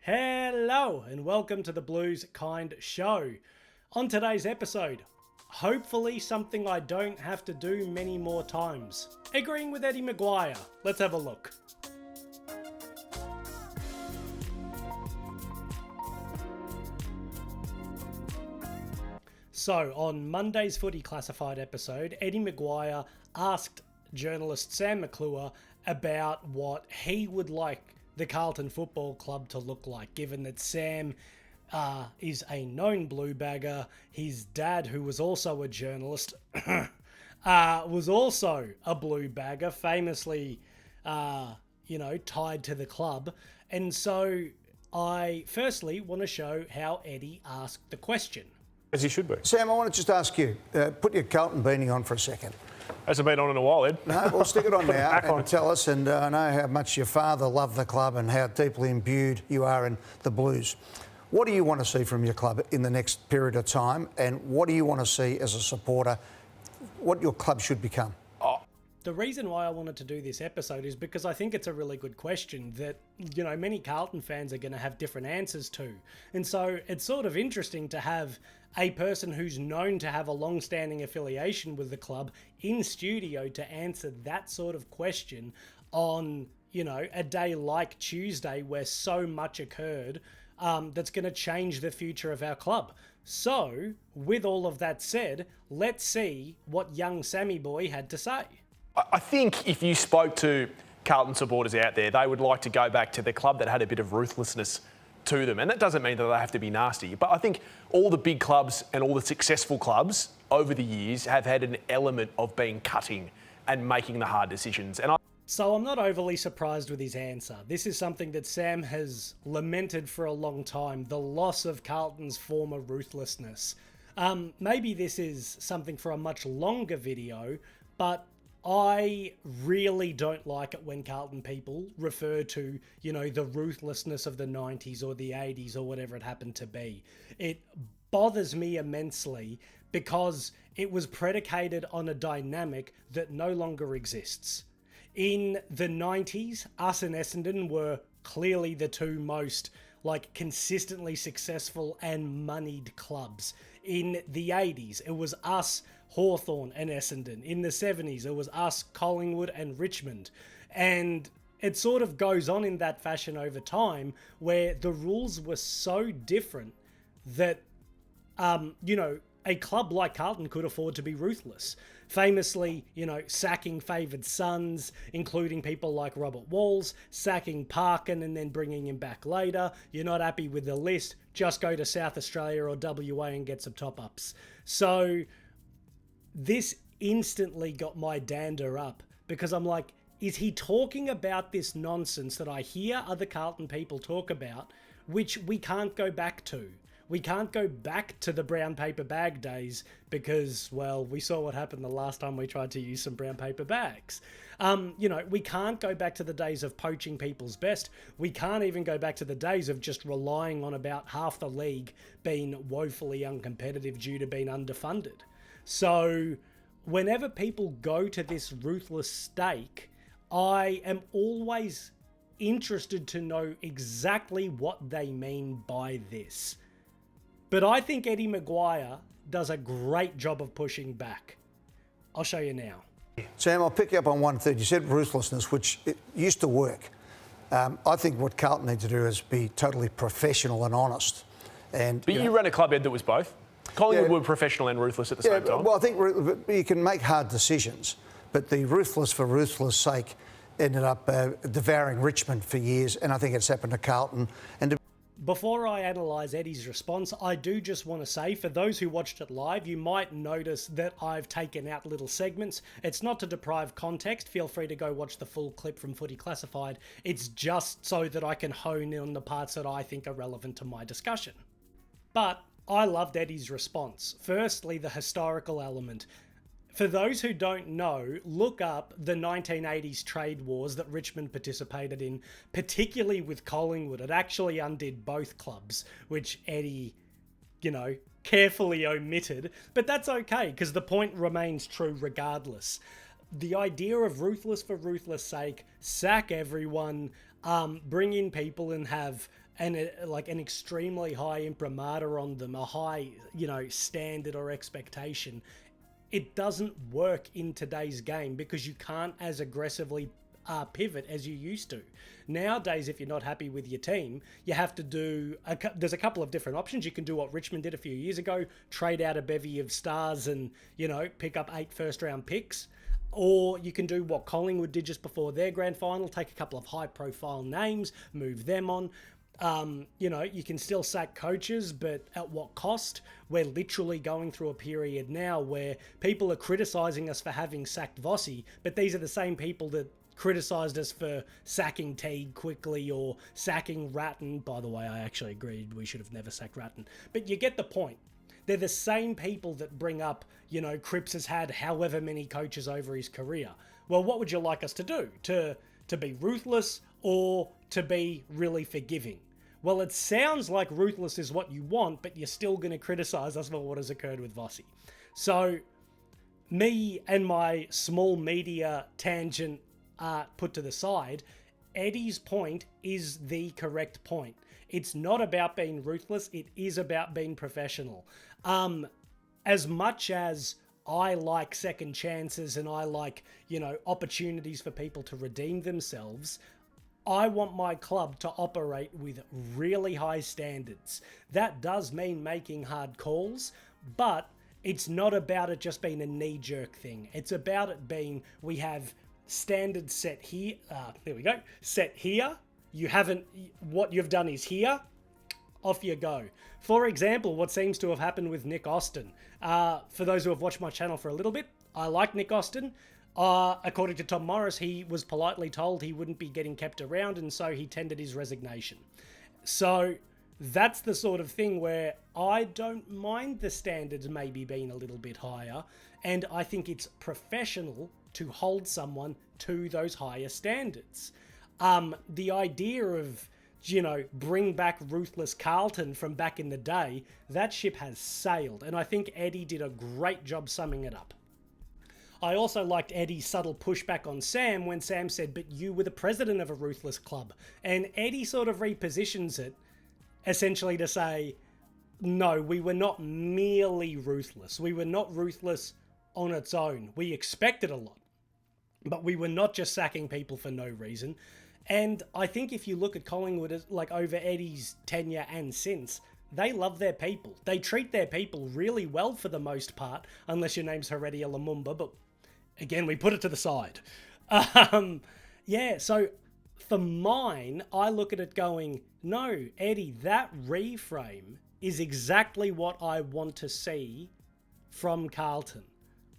Hello and welcome to the Blues Kind Show. On today's episode, hopefully something I don't have to do many more times. Agreeing with Eddie McGuire. Let's have a look. So, on Monday's Footy Classified episode, Eddie McGuire asked journalist Sam McClure about what he would like the Carlton Football Club to look like, given that Sam is a known blue bagger. His dad, who was also a journalist, was also a blue bagger, famously, tied to the club. And so I firstly want to show how Eddie asked the question. As he should be. Sam, I want to just ask you, put your Carlton beanie on for a second. Hasn't been on in a while, Ed. No, we'll stick it on now Back and on. tell us, and I know how much your father loved the club and how deeply imbued you are in the Blues. What do you want to see from your club in the next period of time, and what do you want to see as a supporter, what your club should become? The reason why I wanted to do this episode is because I think it's a really good question that, many Carlton fans are going to have different answers to. And so it's sort of interesting to have a person who's known to have a long-standing affiliation with the club in studio to answer that sort of question on, a day like Tuesday where so much occurred that's going to change the future of our club. So, with all of that said, let's see what young Sammy boy had to say. I think if you spoke to Carlton supporters out there, they would like to go back to the club that had a bit of ruthlessness to them. And that doesn't mean that they have to be nasty. But I think all the big clubs and all the successful clubs over the years have had an element of being cutting and making the hard decisions. So I'm not overly surprised with his answer. This is something that Sam has lamented for a long time, the loss of Carlton's former ruthlessness. Maybe this is something for a much longer video, but I really don't like it when Carlton people refer to, the ruthlessness of the 90s or the 80s or whatever it happened to be. It bothers me immensely because it was predicated on a dynamic that no longer exists. In the 90s, us and Essendon were clearly the two most consistently successful and moneyed clubs. In the 80s, it was us, Hawthorn and Essendon. In the 70s, it was us, Collingwood and Richmond. And it sort of goes on in that fashion over time where the rules were so different that, a club like Carlton could afford to be ruthless. Famously, sacking favoured sons, including people like Robert Walls, sacking Parkin and then bringing him back later. You're not happy with the list, just go to South Australia or WA and get some top-ups. So this instantly got my dander up because I'm like, is he talking about this nonsense that I hear other Carlton people talk about, which we can't go back to? We can't go back to the brown paper bag days because, well, we saw what happened the last time we tried to use some brown paper bags. We can't go back to the days of poaching people's best. We can't even go back to the days of just relying on about half the league being woefully uncompetitive due to being underfunded. So whenever people go to this ruthless stake, I am always interested to know exactly what they mean by this. But I think Eddie McGuire does a great job of pushing back. I'll show you now. Sam, I'll pick you up on one thing. You said ruthlessness, which it used to work. I think what Carlton need to do is be totally professional and honest. But you ran a club, Ed, that was both. Collingwood were professional and ruthless at the same time. Well, I think you can make hard decisions, but the ruthless for ruthless sake ended up devouring Richmond for years, and I think it's happened to Carlton. Before I analyse Eddie's response, I do just want to say, for those who watched it live, you might notice that I've taken out little segments. It's not to deprive context. Feel free to go watch the full clip from Footy Classified. It's just so that I can hone in on the parts that I think are relevant to my discussion. But I loved Eddie's response. Firstly, the historical element. For those who don't know, look up the 1980s trade wars that Richmond participated in, particularly with Collingwood. It actually undid both clubs, which Eddie, carefully omitted. But that's okay, because the point remains true regardless. The idea of ruthless for ruthless sake, sack everyone, bring in people and have like an extremely high imprimatur on them, a high, standard or expectation, it doesn't work in today's game because you can't as aggressively pivot as you used to. Nowadays, if you're not happy with your team, you have to do, there's a couple of different options. You can do what Richmond did a few years ago, trade out a bevy of stars and, pick up 8 first-round picks. Or you can do what Collingwood did just before their grand final, take a couple of high-profile names, move them on. You can still sack coaches, but at what cost? We're literally going through a period now where people are criticising us for having sacked Vossi, but these are the same people that criticised us for sacking Teague quickly or sacking Ratton. By the way, I actually agreed we should have never sacked Ratton. But you get the point. They're the same people that bring up, Cripps has had however many coaches over his career. Well, what would you like us to do? To be ruthless or to be really forgiving? Well, it sounds like ruthless is what you want, but you're still going to criticise us for what has occurred with Vossi. So, me and my small media tangent put to the side, Eddie's point is the correct point. It's not about being ruthless, it is about being professional. As much as I like second chances and I like, opportunities for people to redeem themselves, I want my club to operate with really high standards. That does mean making hard calls, but it's not about it just being a knee-jerk thing. It's about it being, we have standards set here. There we go. Set here. What you've done is here. Off you go. For example, what seems to have happened with Nick Austin. For those who have watched my channel for a little bit, I like Nick Austin. According to Tom Morris, he was politely told he wouldn't be getting kept around, and so he tendered his resignation. So that's the sort of thing where I don't mind the standards maybe being a little bit higher, and I think it's professional to hold someone to those higher standards. The idea of, bring back ruthless Carlton from back in the day, that ship has sailed, and I think Eddie did a great job summing it up. I also liked Eddie's subtle pushback on Sam when Sam said, but you were the president of a ruthless club. And Eddie sort of repositions it essentially to say, no, we were not merely ruthless. We were not ruthless on its own. We expected a lot, but we were not just sacking people for no reason. And I think if you look at Collingwood, like over Eddie's tenure and since, they love their people. They treat their people really well for the most part, unless your name's Heredia Lumumba, but again, we put it to the side. So for mine, I look at it going, no, Eddie, that reframe is exactly what I want to see from Carlton.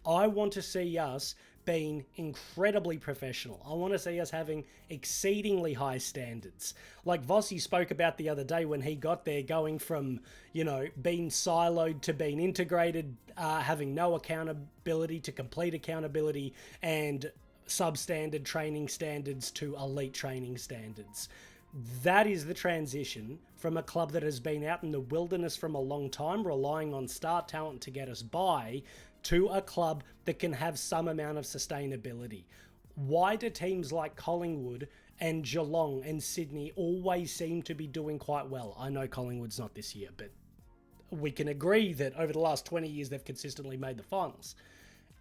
I want to see us being incredibly professional. I want to see us having exceedingly high standards. Like Vossi spoke about the other day when he got there, going from, being siloed to being integrated, having no accountability to complete accountability, and substandard training standards to elite training standards. That is the transition from a club that has been out in the wilderness from a long time, relying on star talent to get us by, to a club that can have some amount of sustainability. Why do teams like Collingwood and Geelong and Sydney always seem to be doing quite well? I know Collingwood's not this year, but we can agree that over the last 20 years they've consistently made the finals.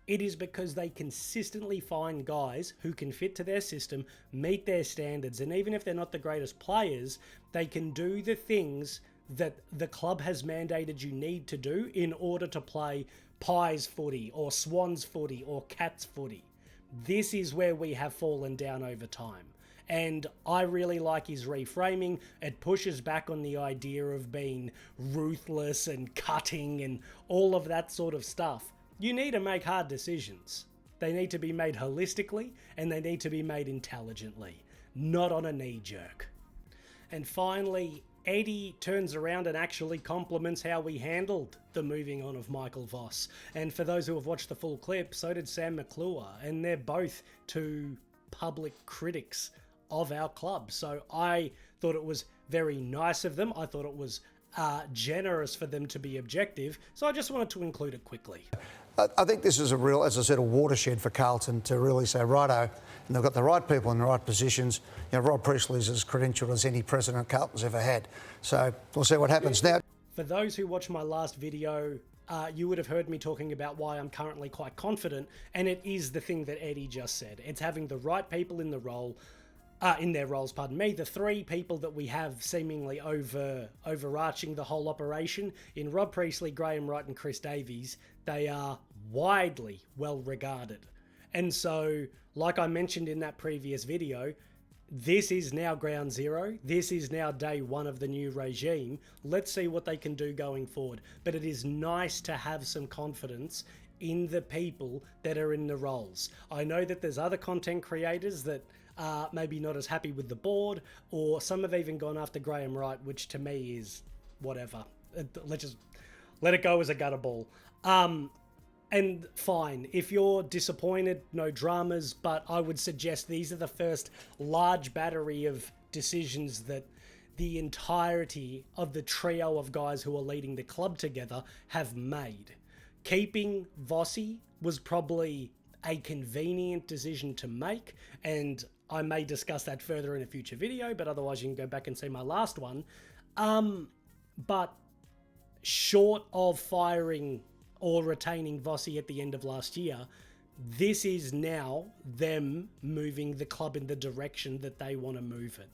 It is because they consistently find guys who can fit to their system, meet their standards, and even if they're not the greatest players, they can do the things that the club has mandated you need to do in order to play Pies footy or Swans footy or Cats footy. This is where we have fallen down over time. And I really like his reframing. It pushes back on the idea of being ruthless and cutting and all of that sort of stuff. You need to make hard decisions. They need to be made holistically and they need to be made intelligently, not on a knee jerk. And finally, Eddie turns around and actually compliments how we handled the moving on of Michael Voss. And for those who have watched the full clip, so did Sam McClure, and they're both two public critics of our club. So I thought it was very nice of them. I thought it was generous for them to be objective. So I just wanted to include it quickly. I think this is a real, as I said, a watershed for Carlton to really say, righto, and they've got the right people in the right positions. You know, Rob Priestley's as credentialed as any president Carlton's ever had. So we'll see what happens now. For those who watched my last video, you would have heard me talking about why I'm currently quite confident, and it is the thing that Eddie just said. It's having the right people in the role, in their roles, pardon me. The three people that we have seemingly overarching the whole operation, in Rob Priestley, Graham Wright and Chris Davies, they are widely well regarded. And so, like I mentioned in that previous video, this is now ground zero. This is now day one of the new regime. Let's see what they can do going forward. But it is nice to have some confidence in the people that are in the roles. I know that there's other content creators that are maybe not as happy with the board, or some have even gone after Graham Wright, which to me is whatever. Let's just let it go as a gutter ball. And fine, if you're disappointed, no dramas, but I would suggest these are the first large battery of decisions that the entirety of the trio of guys who are leading the club together have made. Keeping Vossi was probably a convenient decision to make, and I may discuss that further in a future video, but otherwise you can go back and see my last one. But short of firing or retaining Vossi at the end of last year, this is now them moving the club in the direction that they want to move it.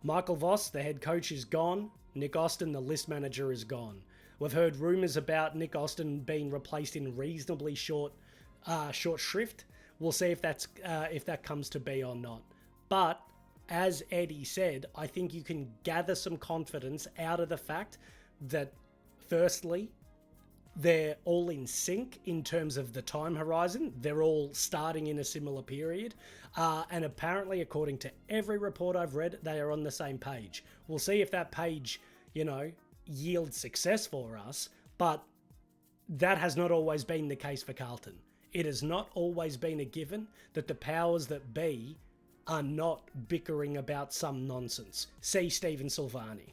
Michael Voss, the head coach, is gone. Nick Austin, the list manager, is gone. We've heard rumours about Nick Austin being replaced in reasonably short shrift. We'll see if that comes to be or not. But as Eddie said, I think you can gather some confidence out of the fact that, firstly, they're all in sync in terms of the time horizon. They're all starting in a similar period. And apparently, according to every report I've read, they are on the same page. We'll see if that page, yields success for us. But that has not always been the case for Carlton. It has not always been a given that the powers that be are not bickering about some nonsense. See Stephen Silvani.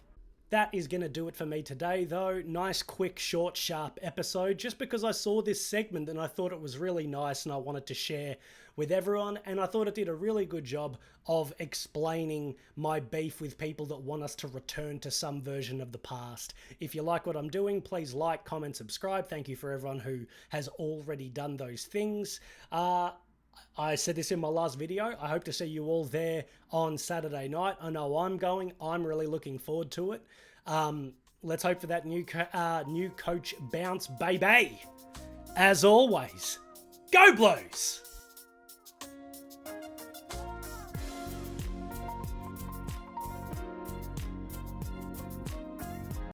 That is going to do it for me today, though. Nice, quick, short, sharp episode, just because I saw this segment and I thought it was really nice and I wanted to share with everyone, and I thought it did a really good job of explaining my beef with people that want us to return to some version of the past. If you like what I'm doing, please like, comment, subscribe. Thank you for everyone who has already done those things. I said this in my last video. I hope to see you all there on Saturday night. I know I'm going. I'm really looking forward to it. Let's hope for that new coach bounce, baby. As always, go Blues!